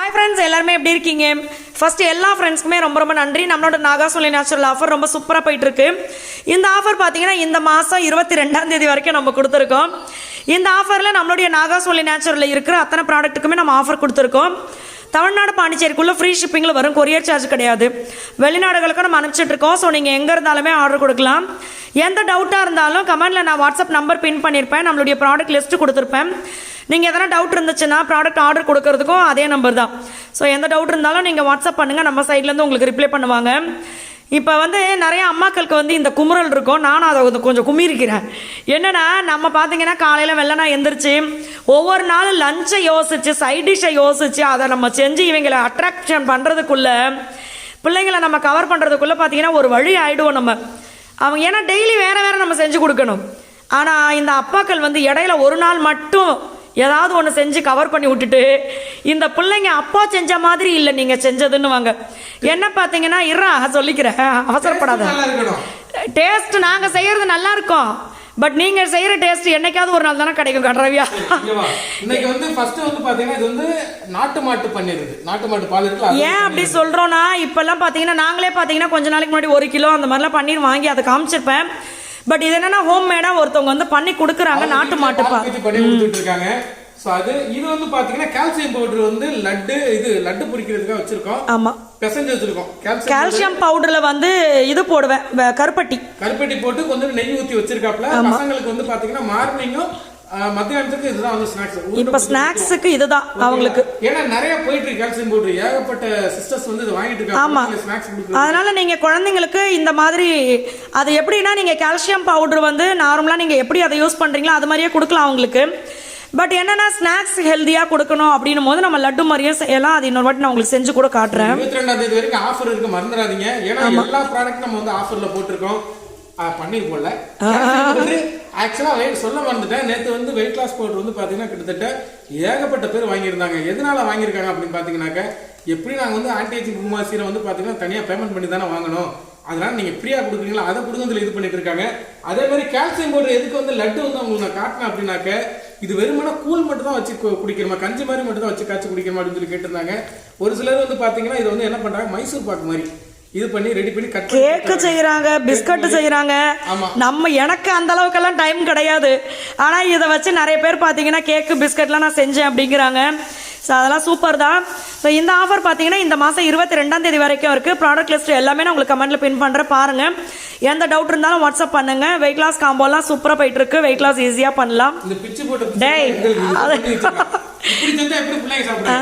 Hi friends, எல்லாருமே எப்படி இருக்கீங்க? ஃபர்ஸ்ட் எல்லா ஃப்ரெண்ட்ஸ்க்குமே ரொம்ப ரொம்ப நன்றி. நம்மளோட நாகாஸ் நேச்சுரல் ஆஃபர் ரொம்ப சூப்பராக போயிட்டு இருக்கு. இந்த ஆஃபர் பார்த்தீங்கன்னா இந்த மாதம் 22ஆம் தேதி வரைக்கும் நம்ம கொடுத்துருக்கோம். இந்த ஆஃபரில் நம்மளுடைய நாகாஸ் நேச்சுரலில் இருக்கிற அத்தனை ப்ராடக்ட்டுக்குமே நம்ம ஆஃபர் கொடுத்துருக்கோம். தமிழ்நாடு பாண்டிச்சேரிக்குள்ளே ஃப்ரீ ஷிப்பிங்கில் வரும், கொரியர் சார்ஜ் கிடையாது. வெளிநாடுகளுக்கும் நம்ம அனுப்பிச்சிட்ருக்கோம். ஸோ நீங்கள் எங்கே இருந்தாலுமே ஆர்டர் கொடுக்கலாம். எந்த டவுட்டாக இருந்தாலும் கமெண்டில் நான் வாட்ஸ்அப் நம்பர் பின் பண்ணியிருப்பேன், நம்மளுடைய ப்ராடக்ட் லிஸ்ட்டு கொடுத்துருப்பேன். நீங்கள் எதனா டவுட் இருந்துச்சுன்னா ப்ராடக்ட் ஆர்டர் கொடுக்கறதுக்கும் அதே நம்பர் தான். ஸோ எந்த டவுட் இருந்தாலும் நீங்கள் வாட்ஸ்அப் பண்ணுங்கள், நம்ம சைட்லேருந்து உங்களுக்கு ரிப்ளை பண்ணுவாங்க. இப்போ நிறைய அம்மாக்களுக்கு இந்த குமுறல் இருக்கும். நானும் அதை கொஞ்சம் குமிரிக்கிறேன். என்னென்னா, நம்ம பார்த்தீங்கன்னா காலையில் வெள்ளனா எந்திரிச்சு ஒவ்வொரு நாளும் லஞ்சை யோசிச்சு சைட் டிஷ்ஷை யோசிச்சு அதை நம்ம செஞ்சு இவங்களை அட்ராக்ஷன் பண்ணுறதுக்குள்ளே, பிள்ளைங்களை நம்ம கவர் பண்ணுறதுக்குள்ளே பார்த்தீங்கன்னா ஒரு வழி ஆகிடுவோம் நம்ம. அவங்க ஏன்னா டெய்லி வேறு நம்ம செஞ்சு கொடுக்கணும். ஆனால் இந்த அப்பாக்கள் இடையில ஒரு நாள் மட்டும் ஏதாவது ஒன்று செஞ்சு கவர் பண்ணி விட்டுட்டு, இந்த பிள்ளைங்க அப்பா செஞ்ச மாதிரி இல்லை நீங்கள் செஞ்சதுன்னு வாங்க. என்ன பார்த்தீங்கன்னா, சொல்லிக்கிறேன், அவசரப்படாத. டேஸ்ட் நாங்கள் செய்யறது நல்லா இருக்கும், பட் நீங்க செய்யற டேஸ்ட் என்னைக்காவது ஒரு நாள் தானே கிடைக்கும். கட்ரவியா இன்னைக்கு ஃபர்ஸ்ட் பாத்தீங்கன்னா இது நாட்டு மாட்டு பன்னீர், நாட்டு மாட்டு பால் இருக்கு. ஏன் அப்படி சொல்றோம்னா, இப்பெல்லாம் பாத்தீங்கன்னா நாங்களே பாத்தீங்கன்னா கொஞ்ச நாளைக்கு முன்னாடி 1 கிலோ அந்த மாதிரிலாம் பன்னீர் வாங்கி அதை காமிச்சிருப்பேன். பட் இது என்னன்னா ஹோம் மேடா ஒருத்தவங்க பண்ணி கொடுக்குறாங்க, நாட்டு மாட்டு பால் பண்ணி கொடுத்துட்டு இருக்காங்க. சோ அது இது பாத்தீங்கன்னா கால்சியம் பவுடர் லட்டு பொரிக்கிறதுக்காக வச்சிருக்கோம். ஆமா, பிசைஞ்சு வச்சிருக்கோம். கால்சியம் பவுடர்ல இது போடுவேன், கருப்பட்டி போட்டு கொஞ்சம் நெய் ஊத்தி வச்சிருக்காப்ல. பசங்களுக்கு பாத்தீங்கன்னா மார்னிங்கும் மத்தியானத்துக்கு இதுதான் ஸ்நாக்ஸ். இப்ப ஸ்நாக்ஸுக்கு இதுதான் அவங்களுக்கு. ஏன்னா நிறைய போயிட்டு இருக்கு கால்சியம் பவுடர், ஏகப்பட்ட சிஸ்டர்ஸ் இது வாங்கிட்டு இருக்காங்க ஸ்நாக்ஸ் கொடுக்குறாங்க. அதனால நீங்க குழந்தைங்களுக்கு இந்த மாதிரி அது எப்படின்னா, நீங்க கால்சியம் பவுடர் நார்மலா நீங்க எப்படி அதை யூஸ் பண்றீங்களோ அது மாதிரியே கொடுக்கலாம் அவங்களுக்கு. பட் என்னன்னா, ஸ்நாக்ஸ் ஹெல்தியா கொடுக்கணும் அப்படின்னும் போது நம்ம லட்டு மாதிரியே செய்யலாம். அது இன்னொரு வாட்டி நான் உங்களுக்கு செஞ்சு கூட காட்டுறேன். 22ஆம் தேதி வரைக்கும் ஆஃபர் இருக்கு, மறந்துடாதீங்க. ஏன்னா எல்லா ப்ராடக்ட் நம்ம ஆஃபர்ல போட்டிருக்கோம். பன்னீர் போடல, ஆக்சுவலா சொல்ல மறந்துட்டேன். நேற்று வெயிட் லாஸ் பவுடர் பாத்தீங்கன்னா கிட்டத்தட்ட ஏகப்பட்ட பேர் வாங்கியிருந்தாங்க. எதனால வாங்கியிருக்காங்க அப்படின்னு பாத்தீங்கன்னாக்க, எப்படி நாங்க ஆன்டி ஏஜிங் குமாசிரை பாத்தீங்கன்னா தனியா பேமெண்ட் பண்ணி தானே வாங்கணும். அதனால நீங்க ஃப்ரீயா கொடுக்குறீங்களா, அதை கொடுங்க இது பண்ணிட்டு இருக்காங்க. அதே மாதிரி கால்சியம் பவுடர் எதுக்கு லட்டு உங்களுக்கு நான் காட்டினேன் அப்படின்னாக்க, இது வெறுமனா கூழ் மட்டும் தான் வச்சு குடிக்கிறமா, கஞ்சி மாதிரி மட்டும் தான் வச்சு காய்ச்சி குடிக்கிறமா அப்படின்னு சொல்லி கேட்டிருந்தாங்க. ஒரு சிலர் பாத்தீங்கன்னா இது என்ன பண்றாங்க, மைசூர் பாக்கு மாதிரி இது பண்ணி ரெடி பண்ணி கேக்கு செய்யறாங்க, பிஸ்கட் செய்யறாங்க. நம்ம எனக்கு அந்த அளவுக்கெல்லாம் டைம் கிடையாது. ஆனா இதை வச்சு நிறைய பேர் பாத்தீங்கன்னா கேக்கு பிஸ்கட்லாம் நான் செஞ்சேன் அப்படிங்கிறாங்க. ஸோ அதெல்லாம் சூப்பர் தான். ஸோ இந்த ஆஃபர் பார்த்தீங்கன்னா இந்த மாதம் 22ஆம் தேதி வரைக்கும் இருக்குது. ப்ராடக்ட் லிஸ்ட் எல்லாமே நான் உங்களுக்கு கமெண்ட்டில் பின் பண்ணுறேன், பாருங்கள். எந்த டவுட் இருந்தாலும் வாட்ஸ்அப் பண்ணுங்கள். வெயிட் லாஸ் காம்போலாம் சூப்பராக போயிட்டு இருக்கு. வெயிட் லாஸ் ஈஸியாக பண்ணலாம். டேய்